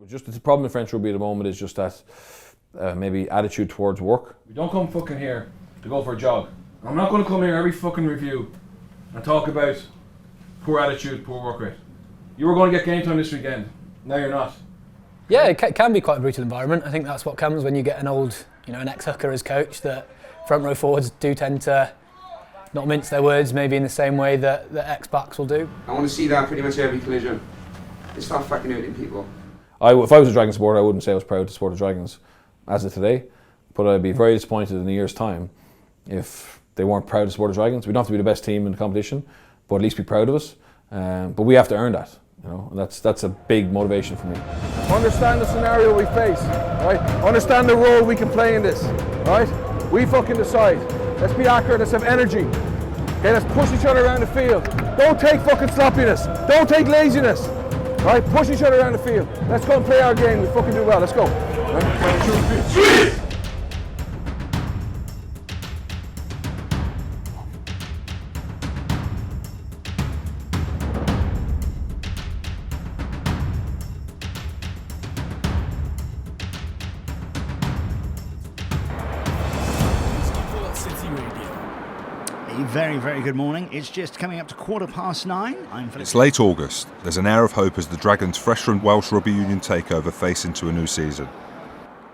Just the problem in French rugby at the moment is just that maybe attitude towards work. We don't come fucking here to go for a jog. I'm not going to come here every fucking review and talk about poor attitude, poor work rate. You were going to get game time this weekend. Now you're not. Yeah, it can be quite a brutal environment. I think that's what comes when you get an ex-hooker as coach, that front row forwards do tend to not mince their words maybe in the same way that ex-backs will do. I want to see that pretty much every collision. It's start fucking hurting people. If I was a Dragon supporter, I wouldn't say I was proud to support the Dragons as of today, but I'd be very disappointed in a year's time if they weren't proud to support the Dragons. We don't have to be the best team in the competition, but at least be proud of us. But we have to earn that. And that's a big motivation for me. Understand the scenario we face, right? Understand the role we can play in this, right? We fucking decide. Let's be accurate, let's have energy. Okay, let's push each other around the field. Don't take fucking sloppiness. Don't take laziness. Right, push each other around the field. Let's go and play our game. We fucking do well. Let's go. Right? Very, very good morning. It's just coming up to 9:15. It's late August. There's an air of hope as the Dragons, fresh from Welsh Rugby Union takeover, face into a new season.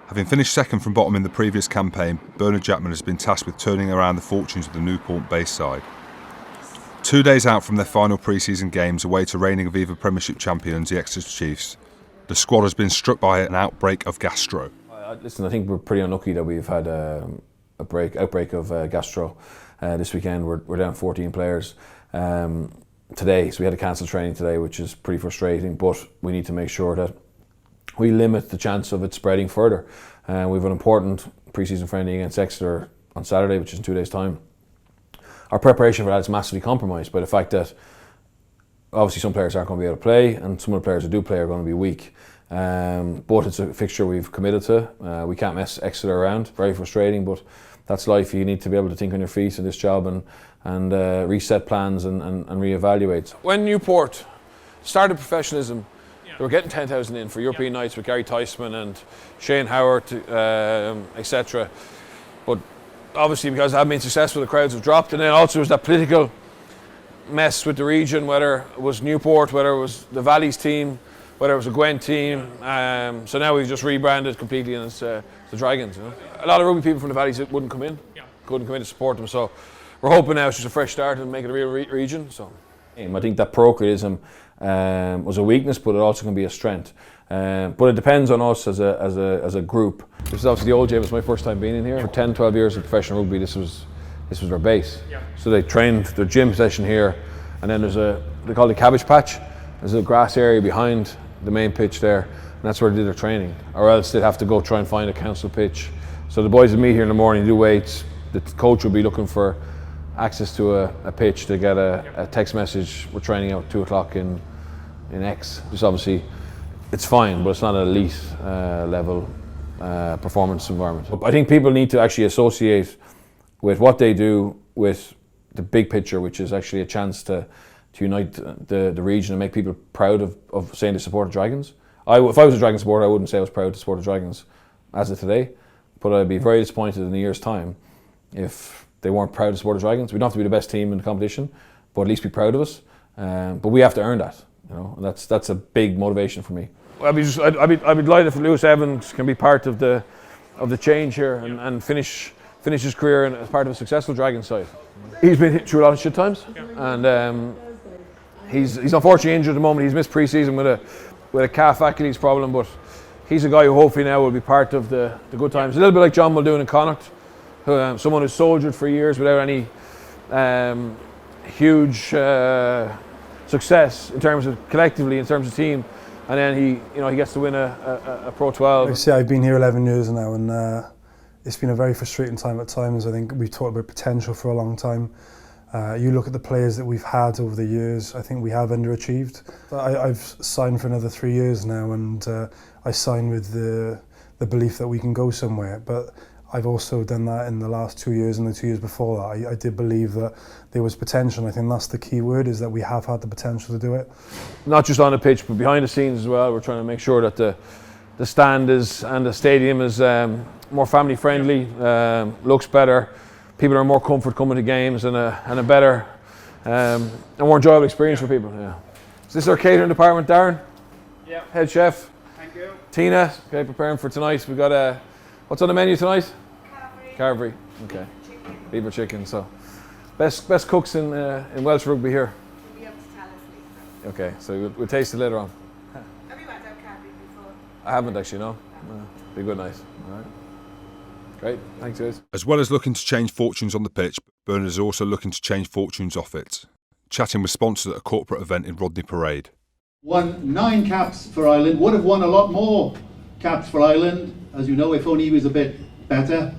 Having finished second from bottom in the previous campaign, Bernard Jackman has been tasked with turning around the fortunes of the Newport-based side. 2 days out from their final pre-season games away to reigning Aviva Premiership champions, the Exeter Chiefs, the squad has been struck by an outbreak of gastro. Listen, I think we're pretty unlucky that we've had an outbreak of gastro. This weekend we're down 14 players today, so we had to cancel training today, which is pretty frustrating, but we need to make sure that we limit the chance of it spreading further. We have an important pre-season friendly against Exeter on Saturday, which is in 2 days' time. Our preparation for that is massively compromised by the fact that obviously some players aren't going to be able to play, and some of the players that do play are going to be weak. But it's a fixture we've committed to. We can't mess Exeter around. Very frustrating, but that's life. You need to be able to think on your feet in this job and reset plans and reevaluate. When Newport started professionalism, they were getting 10,000 in for European nights with Gary Tysman and Shane Howard, etc. But obviously, because they haven't been successful, the crowds have dropped. And then also was that political mess with the region, whether it was Newport, whether it was the Valleys team, whether it was a Gwent team. So now we've just rebranded completely, and it's the Dragons. A lot of rugby people from the Valleys couldn't come in to support them. So we're hoping now it's just a fresh start and make it a real region. So I think that parochialism was a weakness, but it also can be a strength. But it depends on us as a group. This is obviously the old gym. It's my first time being in here. For 10, 12 years of professional rugby, this was their base. So they trained their gym session here, and then they call it the cabbage patch. There's a grass area behind the main pitch there, and that's where they did their training. Or else they'd have to go try and find a council pitch. So the boys would meet here in the morning, do weights. The coach would be looking for access to a pitch to get a text message. We're training out 2 o'clock in X. Just obviously, it's fine, but it's not an elite level performance environment. I think people need to actually associate with what they do with the big picture, which is actually a chance to unite the region and make people proud of saying they support the Dragons. If I was a Dragon supporter, I wouldn't say I was proud to support the Dragons as of today, but I'd be very disappointed in a year's time if they weren't proud to support the Dragons. We don't have to be the best team in the competition, but at least be proud of us. But we have to earn that, and that's a big motivation for me. I'd be delighted if Lewis Evans can be part of the change here and finish his career as part of a successful Dragon side. He's been hit through a lot of shit times, and he's unfortunately injured at the moment. He's missed pre-season with a calf Achilles problem, but he's a guy who hopefully now will be part of the good times. A little bit like John Muldoon in Connacht, someone who's soldiered for years without any huge success in terms of collectively, in terms of team, and then he gets to win a Pro 12. Like I say, I've been here 11 years now, and it's been a very frustrating time at times. I think we've talked about potential for a long time. You look at the players that we've had over the years, I think we have underachieved. I've signed for another 3 years now, and I signed with the belief that we can go somewhere. But I've also done that in the last 2 years and the 2 years before that. I did believe that there was potential. I think that's the key word, is that we have had the potential to do it. Not just on the pitch, but behind the scenes as well. We're trying to make sure that the stand and the stadium is more family friendly, looks better. People are more comfort coming to games, and a better, a more enjoyable experience for people. Yeah. So this is our catering department, Darren. Yeah. Head chef. Thank you. Tina, okay, preparing for tonight. We've got what's on the menu tonight? Carvery. Okay. Beef or chicken. So, best cooks in Welsh rugby here. You'll be able to tell us later. Okay, so we'll taste it later on. Have you went out Carvery before? I haven't actually, no. Be a good night. All right. Great. Thanks, guys. As well as looking to change fortunes on the pitch, Bernard is also looking to change fortunes off it. Chatting with sponsors at a corporate event in Rodney Parade. Won 9 caps for Ireland, would have won a lot more caps for Ireland, as you know, if only he was a bit better.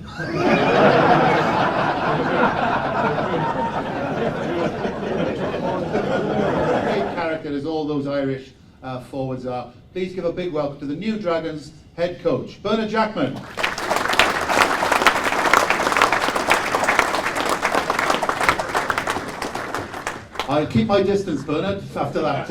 Great character as all those Irish forwards are. Please give a big welcome to the new Dragons head coach, Bernard Jackman. I'll keep my distance, Bernard, after that.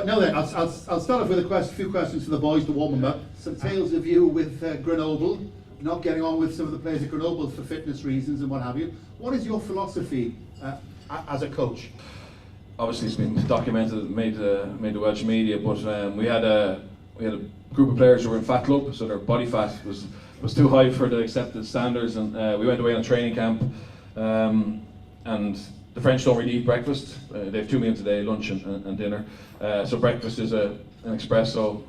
Now then, I'll start off with a few questions for the boys to warm them up. Some tales of you with Grenoble, not getting on with some of the players at Grenoble for fitness reasons and what have you. What is your philosophy as a coach? Obviously, it's been documented, made the Welsh media, but we had a group of players who were in fat club, so their body fat was too high for the accepted standards, and we went away on a training camp, and the French don't really eat breakfast. They have 2 meals a day, lunch and dinner. So breakfast is an espresso,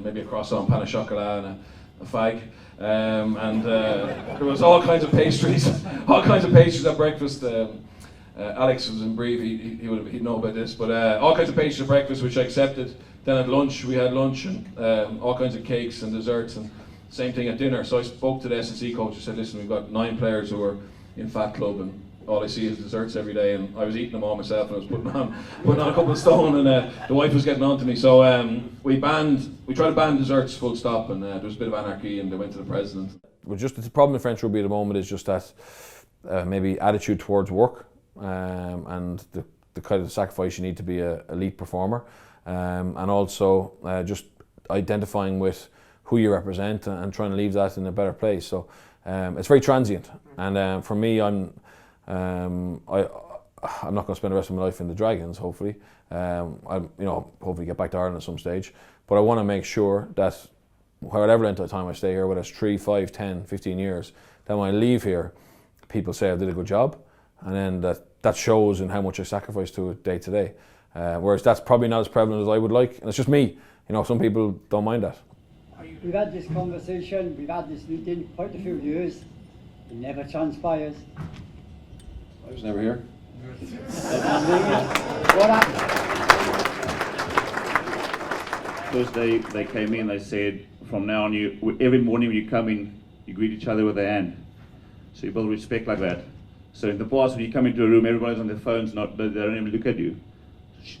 maybe a croissant, pan au chocolat, and a fag. And there was all kinds of pastries, at breakfast. Alex was in brief, he'd know about this, but all kinds of pastries at breakfast, which I accepted. Then at lunch, we had lunch and all kinds of cakes and desserts, and same thing at dinner. So I spoke to the S&C coach and said, listen, we've got 9 players who are in fat club, and all I see is desserts every day, and I was eating them all myself, and I was putting on a couple of stone, and the wife was getting on to me. So we tried to ban desserts full stop, and there was a bit of anarchy, and they went to the president. Well, just the problem in French rugby at the moment is just that maybe attitude towards work, and the kind of sacrifice you need to be an elite performer, and also just identifying with who you represent and trying to leave that in a better place. So it's very transient, and for me, I'm not going to spend the rest of my life in the Dragons, hopefully. Hopefully get back to Ireland at some stage. But I want to make sure that whatever length of time I stay here, whether it's 3, 5, 10, 15 years, then when I leave here, people say I did a good job, and then that shows in how much I sacrifice to it day to day. Whereas that's probably not as prevalent as I would like, and it's just me. Some people don't mind that. We've had this conversation, we've had this meeting quite a few years. It never transpires. I was never here. What happened? First day they came in, they said, from now on, every morning when you come in, you greet each other with a hand. So you build respect like that. So in the past, when you come into a room, everybody's on their phones, they don't even look at you.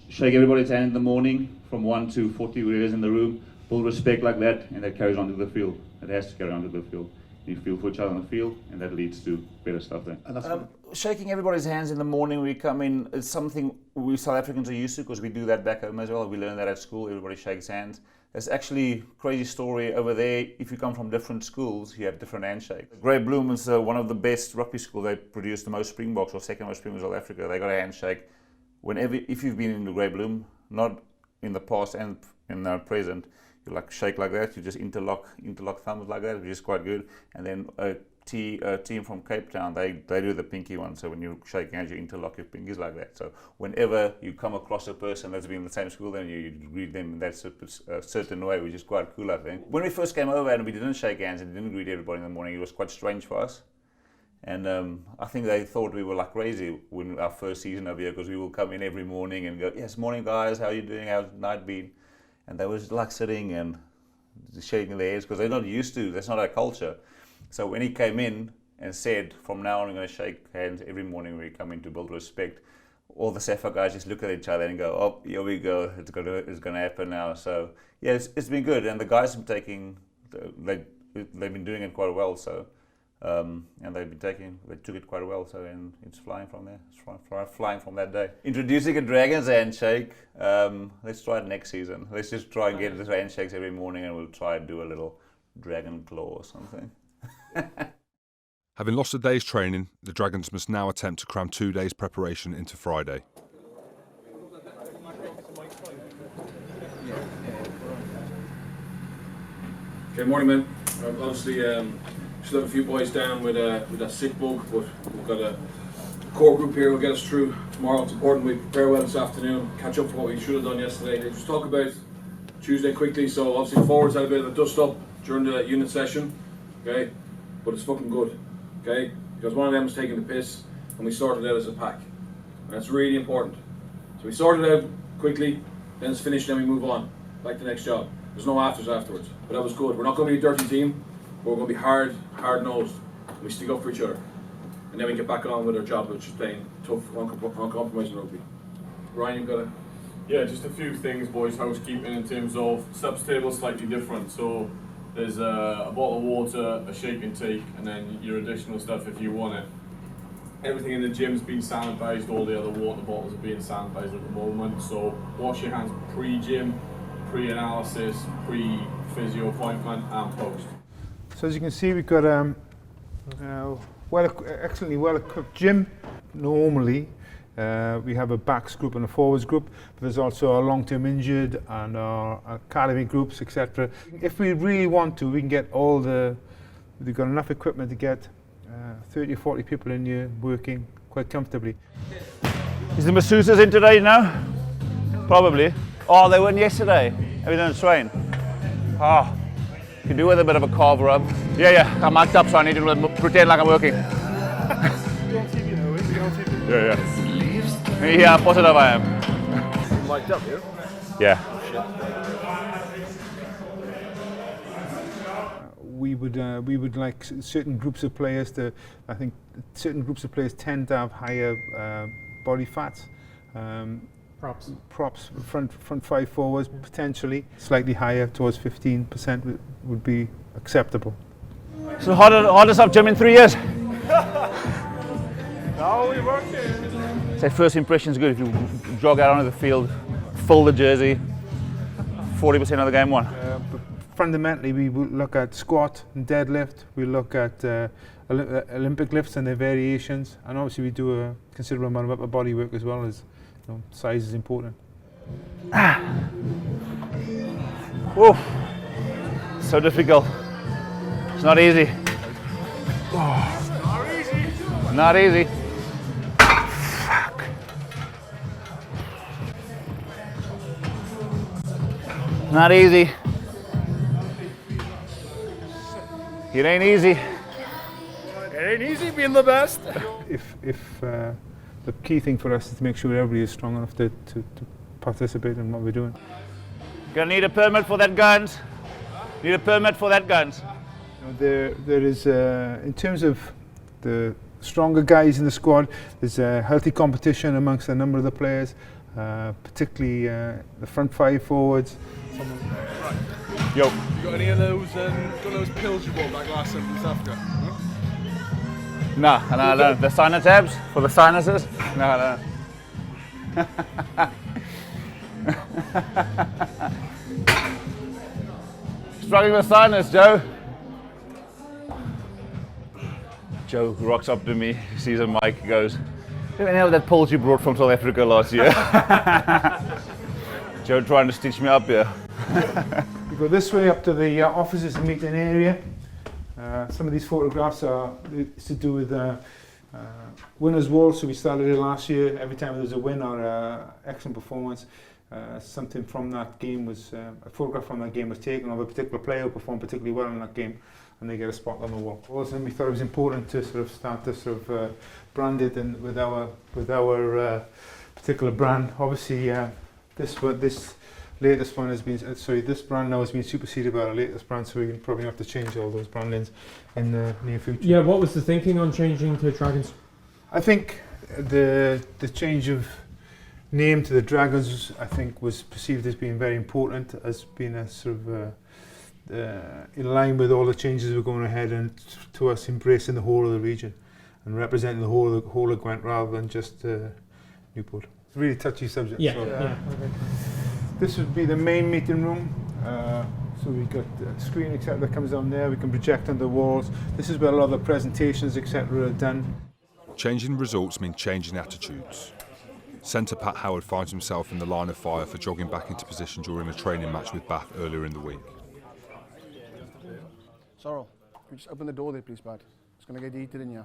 Shake everybody's hand in the morning, from 1 to 40 whoever's in the room, build respect like that, and that carries on to the field. It has to carry on to the field. You feel for each other on the field, and that leads to better stuff then. Shaking everybody's hands in the morning when we come in is something we South Africans are used to, because we do that back home as well. We learn that at school, everybody shakes hands. There's actually a crazy story over there. If you come from different schools, you have different handshakes. Grey Bloom is one of the best rugby schools. They produce the most Springboks, or second most Springboks in South Africa. They got a handshake. If you've been in the Grey Bloom, not in the past and in the present, you shake like that, you just interlock thumbs like that, which is quite good. And then a team from Cape Town, they do the pinky one, so when you shake hands, you interlock your pinkies like that. So whenever you come across a person that's been in the same school, then you greet them in that certain way, which is quite cool, I think. When we first came over and we didn't shake hands and didn't greet everybody in the morning, it was quite strange for us. And I think they thought we were crazy when our first season over here, because we will come in every morning and go, yes, morning guys, how are you doing, how's the night been? And they was sitting and shaking their heads, because they're not used to, that's not our culture. So when he came in and said, from now on, I'm going to shake hands every morning when we come in to build respect, all the SEFA guys just look at each other and go, oh, here we go, it's going to happen now. So yeah, it's been good. And the guys are taking, they've been doing it quite well. So and they took it quite well. So and it's flying from there. It's flying from that day. Introducing a Dragons handshake. Let's try it next season. Let's just try and get the handshakes every morning, and we'll try and do a little dragon claw or something. Having lost a day's training, the Dragons must now attempt to cram 2 days' preparation into Friday. Okay, morning, man. Obviously, still have a few boys down with a sick bug, but we've got a core group here. Will get us through tomorrow. It's important we prepare well this afternoon. Catch up for what we should have done yesterday. Let's just talk about Tuesday quickly. So obviously, forwards had a bit of a dust up during the unit session. Okay, but it's fucking good. Okay, because one of them was taking the piss, and we sorted it out as a pack. And that's really important. So we sorted it out quickly, then it's finished, then we move on. Like the next job. There's no afters afterwards. But that was good. We're not going to be a dirty team, but we're going to be hard-nosed. We stick up for each other. And then we get back on with our job, which is playing tough, uncompromising rugby. Ryan, you've got a... Yeah, just a few things, boys. Housekeeping in terms of subs table slightly different. So there's a bottle of water, a shake and take, and then your additional stuff if you want it. Everything in the gym's been sanitised. All the other water bottles are being sanitised at the moment. So wash your hands pre-gym, pre-analysis, pre-physio appointment, and post. So as you can see, we've got excellently well-equipped gym. Normally, we have a backs group and a forwards group, but there's also our long-term injured and our academy groups, etc. If we really want to, we can get we've got enough equipment to get 30 or 40 people in here working quite comfortably. Is the masseuses in today now? Probably. Oh, they weren't yesterday. Have you done a train? Oh, you can do with a bit of a carve rub. Yeah, I'm mic'd up, so I need to pretend like I'm working. You're on TV now, eh? You're on TV. Yeah, positive I am. Mic'd up, you? Yeah. We would like certain groups of players to. I think certain groups of players tend to have higher body fat. Props, front five forwards potentially slightly higher, towards 15% would be acceptable. So hardest I've gym in 3 years. Now we're working. Say first impression's good if you jog out onto the field, full the jersey, 40% of the game won. But fundamentally, we will look at squat and deadlift. We look at Olympic lifts and their variations, and obviously we do a considerable amount of upper body work as well as. Size is important. Oh, so difficult. It's not easy. Not easy. Fuck. Not easy. It ain't easy. It ain't easy being the best. If the key thing for us is to make sure everybody is strong enough to participate in what we're doing. Gonna need a permit for that guns. Need a permit for that guns. There is, in terms of the stronger guys in the squad, there's a healthy competition amongst a number of the players, particularly the front five forwards. Yo. You got any of those pills you bought back last time in South Africa? Huh? No. The sinus tabs for the sinuses? No. Struggling with sinus, Joe. Joe rocks up to me, sees a mic, goes, "You know that pills you brought from South Africa last year?" Joe trying to stitch me up here. We go this way up to the offices and meeting area. Some of these photographs are to do with winners' wall. So we started it last year. Every time there was a win or excellent performance, something from that game was a photograph from that game was taken of a particular player who performed particularly well in that game, and they get a spot on the wall. Also, we thought it was important to sort of start to sort of brand it and with our particular brand. Obviously, this latest one has been, this brand now has been superseded by our latest brand, so we can probably have to change all those brandings in the near future. Yeah, what was the thinking on changing to Dragons? I think the change of name to the Dragons, I think, was perceived as being very important, as being a sort of in line with all the changes we're going ahead and to us embracing the whole of the region and representing the whole of Gwent rather than just Newport. It's a really touchy subject. Yeah, so, yeah. This would be the main meeting room. So we've got a screen etc. that comes down there. We can project on the walls. This is where a lot of the presentations etc. are done. Changing results mean changing attitudes. Centre Pat Howard finds himself in the line of fire for jogging back into position during a training match with Bath earlier in the week. Sorrel, can you just open the door there please, Pat? It's going to get heated in here.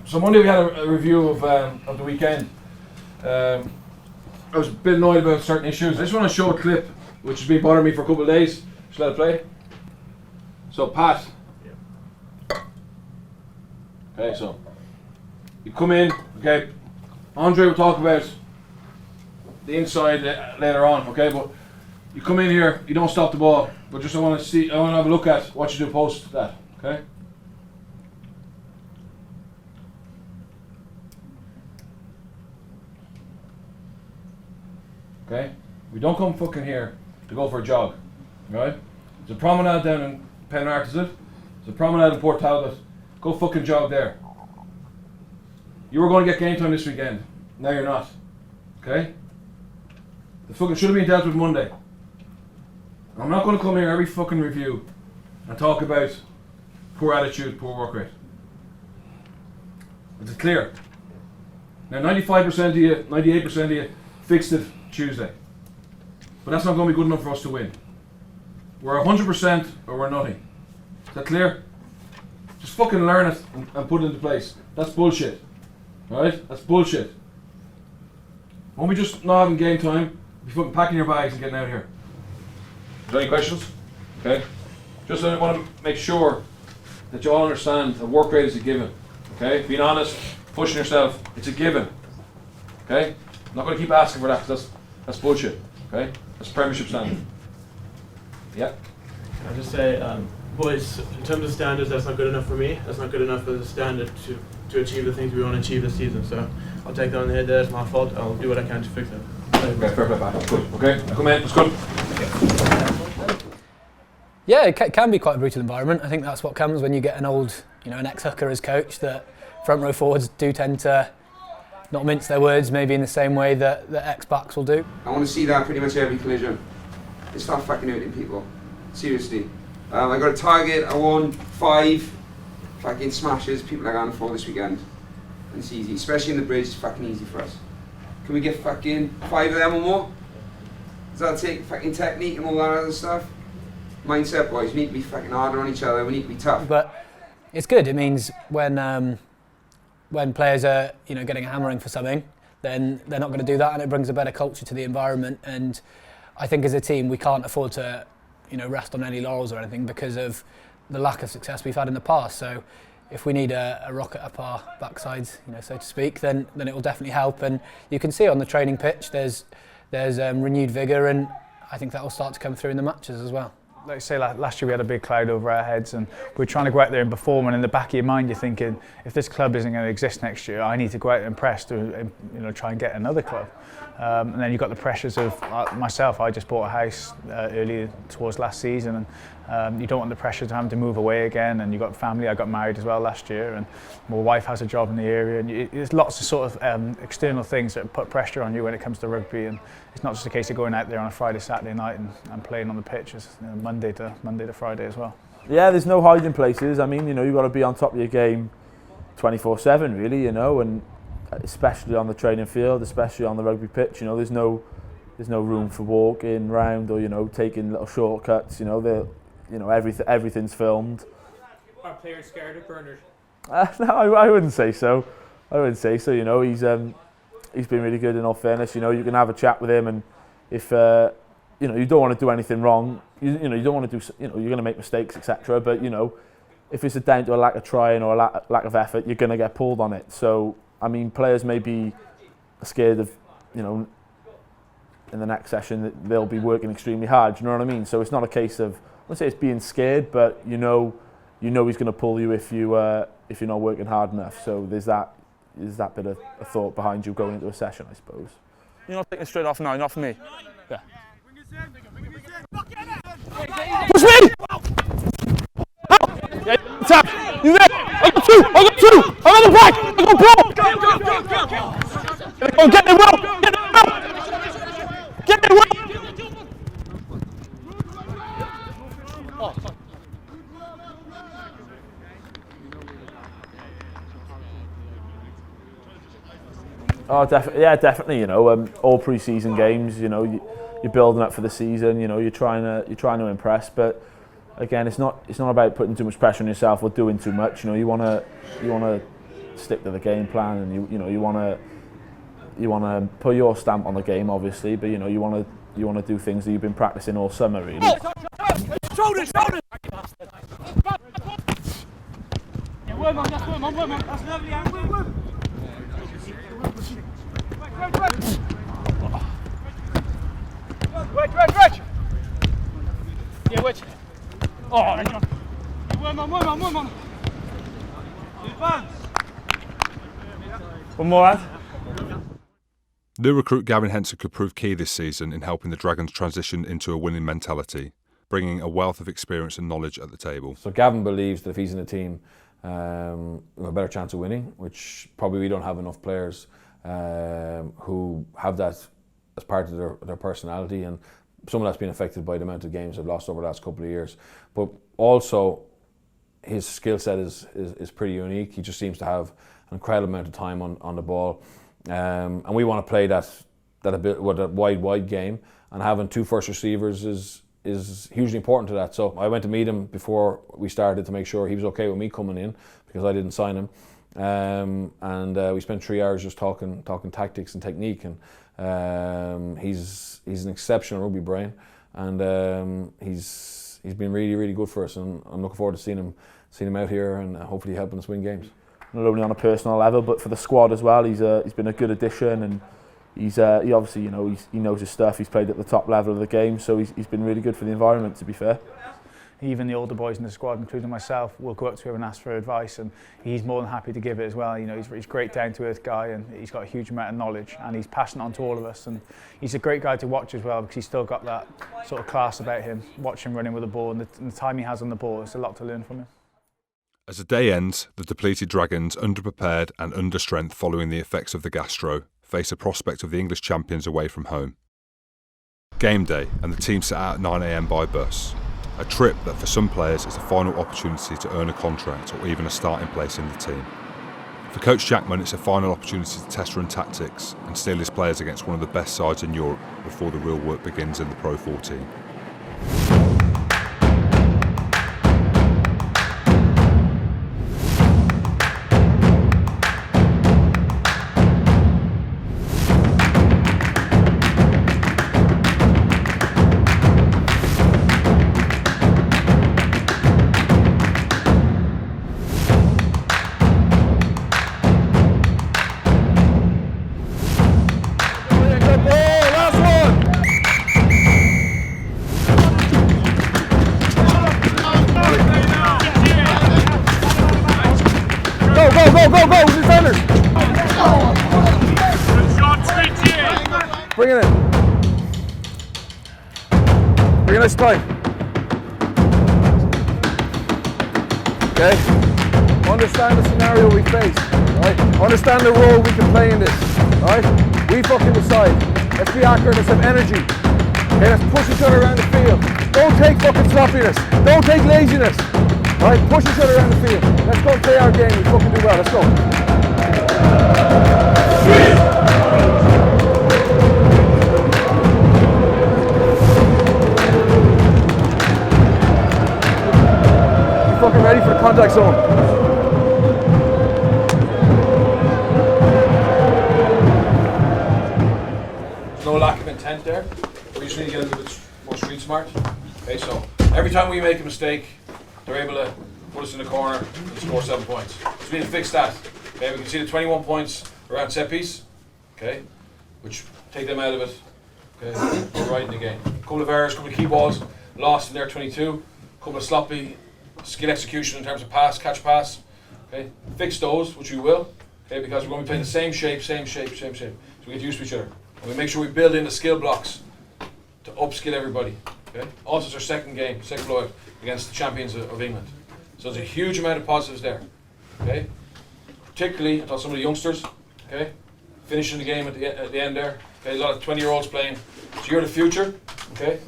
So Monday we had a review of the weekend. I was a bit annoyed about certain issues. I just want to show a clip which has been bothering me for a couple of days. Just let it play. So Pat. Okay, so you come in, okay, Andre will talk about the inside later on, okay, but you come in here, you don't stop the ball, but just I want to have a look at what you do post that, okay? Okay, we don't come fucking here to go for a jog, right? There's a promenade down in Penarth, is it? There's a promenade in Port Talbot. Go fucking jog there. You were going to get game time this weekend. Now you're not. Okay? The fucking should have been dealt with Monday. I'm not going to come here every fucking review and talk about poor attitude, poor work rate. Is it clear? Now 95% of you, 98% of you fixed it Tuesday. But that's not going to be good enough for us to win. We're 100% or we're nothing. Is that clear? Just fucking learn it and put it into place. That's bullshit. Right? That's bullshit. Won't we just not having game time? Be fucking packing your bags and getting out of here. Is there any questions? Okay. Just I want to make sure that you all understand that work rate is a given. Okay? Being honest, pushing yourself, it's a given. Okay? I'm not going to keep asking for that because that's bullshit. Okay? That's Premiership standard. Yeah. Can I just say, boys, in terms of standards, that's not good enough for me. That's not good enough as a standard to achieve the things we want to achieve this season. So I'll take that on the head there. It's my fault. I'll do what I can to fix it. Okay, fair play, Pat. Good. Okay, come in. Let's go. Yeah, it can be quite a brutal environment. I think that's what comes when you get an an ex-hooker as coach, that front row forwards do tend to not mince their words maybe in the same way that ex-backs will do. I want to see that pretty much every collision. It's not fucking hurting people. Seriously. I got a target, I won 5 fucking smashes, people are going for this weekend. And it's easy, especially in the bridge, it's fucking easy for us. Can we get fucking 5 of them or more? Does that take fucking technique and all that other stuff? Mindset, boys, we need to be fucking harder on each other, we need to be tough. But it's good, it means when players are getting a hammering for something, then they're not going to do that, and it brings a better culture to the environment. And I think as a team we can't afford to rest on any laurels or anything because of the lack of success we've had in the past. So if we need a rocket up our backsides, so to speak, then it will definitely help. And you can see on the training pitch there's renewed vigour, and I think that will start to come through in the matches as well. Like I say, last year we had a big cloud over our heads and we're trying to go out there and perform, and in the back of your mind you're thinking, if this club isn't going to exist next year, I need to go out and impress to try and get another club. And then you've got the pressures of myself. I just bought a house early towards last season, and you don't want the pressures of having to move away again, and you've got family. I got married as well last year, and my wife has a job in the area, and there's lots of sort of external things that put pressure on you when it comes to rugby. And it's not just a case of going out there on a Friday, Saturday night and playing on the pitch. It's Monday to Friday as well. Yeah, there's no hiding places. I mean, you've got to be on top of your game 24/7 really, and especially on the training field, especially on the rugby pitch, there's no room for walking round or taking little shortcuts. Everything's filmed. Are players scared of Bernard? No, I wouldn't say so. He's been really good in all fairness. You can have a chat with him, and if you don't want to do anything wrong, you don't want to do, you're going to make mistakes, etc. But if it's down to a lack of trying or a lack of effort, you're going to get pulled on it. So I mean, players may be scared of, in the next session that they'll be working extremely hard. Do you know what I mean? So it's not a case of, I wouldn't say it's being scared, but he's going to pull you if you're not working hard enough. So there's that bit of a thought behind you going into a session, I suppose. You're not taking it straight off now, not for me. Yeah. Push me! Yeah, tap! You there? I got two! I got the back! I got ball! Go, get it well! Get it well! Get it well! Oh, definitely. You know, all pre-season games. You know, you're building up for the season. You know, you're trying to impress. But again, it's not about putting too much pressure on yourself or doing too much. You know, you want to stick to the game plan, and you want to put your stamp on the game, obviously. But you know, you want to do things that you've been practicing all summer, really. Shoulders! Yeah, worm on, that's lovely, worm. Wedge! Yeah, wedge. Oh, there you go. Worm on. One more, lad. New recruit Gavin Henson could prove key this season in helping the Dragons transition into a winning mentality, bringing a wealth of experience and knowledge at the table. So Gavin believes that if he's in a team, we have a better chance of winning, which probably we don't have enough players who have that as part of their personality, and some of that's been affected by the amount of games they've lost over the last couple of years. But also, his skill set is pretty unique. He just seems to have an incredible amount of time on the ball, and we want to play that a bit with a wide game, and having two first receivers is hugely important to that. So I went to meet him before we started to make sure he was okay with me coming in, because I didn't sign him. And we spent 3 hours just talking tactics and technique, and he's an exceptional rugby brain, and he's been really good for us, and I'm looking forward to seeing him out here and hopefully helping us win games. Not only on a personal level, but for the squad as well. He's been a good addition, and he obviously, you know, he knows his stuff. He's played at the top level of the game, so he's been really good for the environment, to be fair. Even the older boys in the squad, including myself, will go up to him and ask for advice, and he's more than happy to give it as well. You know, he's a great down-to-earth guy, and he's got a huge amount of knowledge, and he's passionate on to all of us, and he's a great guy to watch as well, because he's still got that sort of class about him. Watch him running with the ball, and the time he has on the ball, it's a lot to learn from him. As the day ends, the depleted Dragons, underprepared and under strength following the effects of the gastro, face a prospect of the English champions away from home. Game day, and the team set out at 9 AM by bus. A trip that for some players is a final opportunity to earn a contract or even a starting place in the team. For Coach Jackman, it's a final opportunity to test run tactics and steel his players against one of the best sides in Europe before the real work begins in the Pro 14. Go, defenders! Bring it in. Bring it this time. Okay? Understand the scenario we face, right? Understand the role we can play in this, right? We fucking decide. Let's be accurate, let's have energy. Okay, let's push each other around the field. Don't take fucking sloppiness. Don't take laziness. Right, push each other around the field. Let's go play our game. We fucking do well. Let's go. You fucking ready for the contact zone? There's no lack of intent there. We just need to get a little bit more street smart. Okay, so every time we make a mistake, they're able to put us in the corner and score 7 points. So we need to fix that. Okay, we can see the 21 points around set piece, okay, which take them out of it. Okay, we're right in the game. A couple of errors, a couple of key balls lost in there, 22. A couple of sloppy skill execution in terms of pass, catch pass. Okay, fix those, which we will. Okay, because we're going to be playing the same shape. So we get used to each other. And we make sure we build in the skill blocks to upskill everybody. Okay, Okay. Also, it's our second blowout against the champions of England. So there's a huge amount of positives there. Okay. Particularly, I thought some of the youngsters. Okay. Finishing the game at the end there. Okay. A lot of 20-year-olds playing. So you're the future. Okay.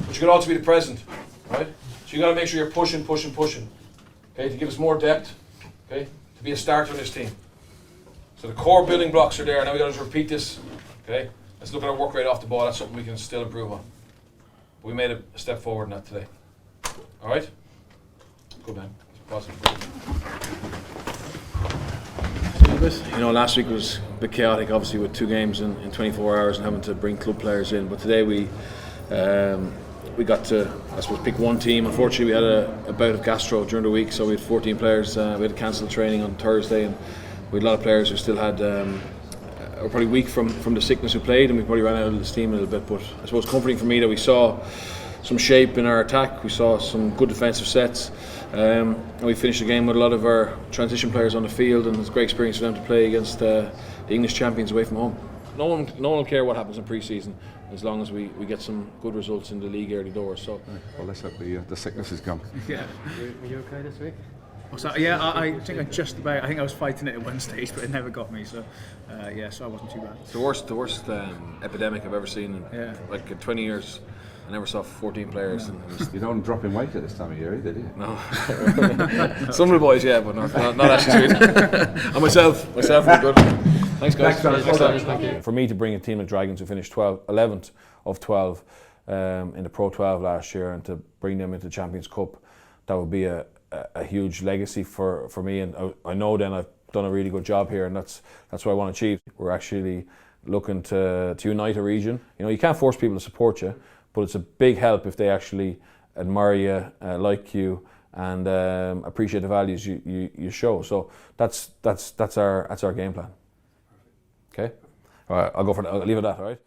But you could also be the present, right? So you got to make sure you're pushing. Okay. To give us more depth. Okay. To be a starter in this team. So the core building blocks are there. Now we got to repeat this. Okay. Let's look at our work rate off the ball. That's something we can still improve on. But we made a step forward in that today. All right. Good man. Positive. You know, last week was a bit chaotic, obviously, with 2 games in 24 hours and having to bring club players in. But today we got to, I suppose, pick one team. Unfortunately, we had a bout of gastro during the week, so we had 14 players. We had to cancel training on Thursday, and we had a lot of players who still had, were probably weak from the sickness who played, and we probably ran out of the steam a little bit. But I suppose comforting for me that we saw some shape in our attack. We saw some good defensive sets. And we finished the game with a lot of our transition players on the field, and it's a great experience for them to play against the English champions away from home. No one will care what happens in pre-season as long as we get some good results in the league early doors. So, well, let's hope the sickness is gone. Yeah. Were you okay this week? What's that? Yeah, I think I think I was fighting it at one stage, but it never got me. So, so I wasn't too bad. It's the worst epidemic I've ever seen in like 20 years. I never saw 14 players. No. You don't drop in weight at this time of year, did you? No. Some of the boys, yeah, but not actually. And myself was good. Thanks, guys. Thank you. For me to bring a team of Dragons who finished 11th of 12 in the Pro 12 last year, and to bring them into the Champions Cup, that would be a huge legacy for me. And I know then I've done a really good job here, and that's what I want to achieve. We're actually looking to unite a region. You know, you can't force people to support you, but it's a big help if they actually admire you, like you, and appreciate the values you show. So that's our game plan. Okay, all right. I'll leave it at that. All right.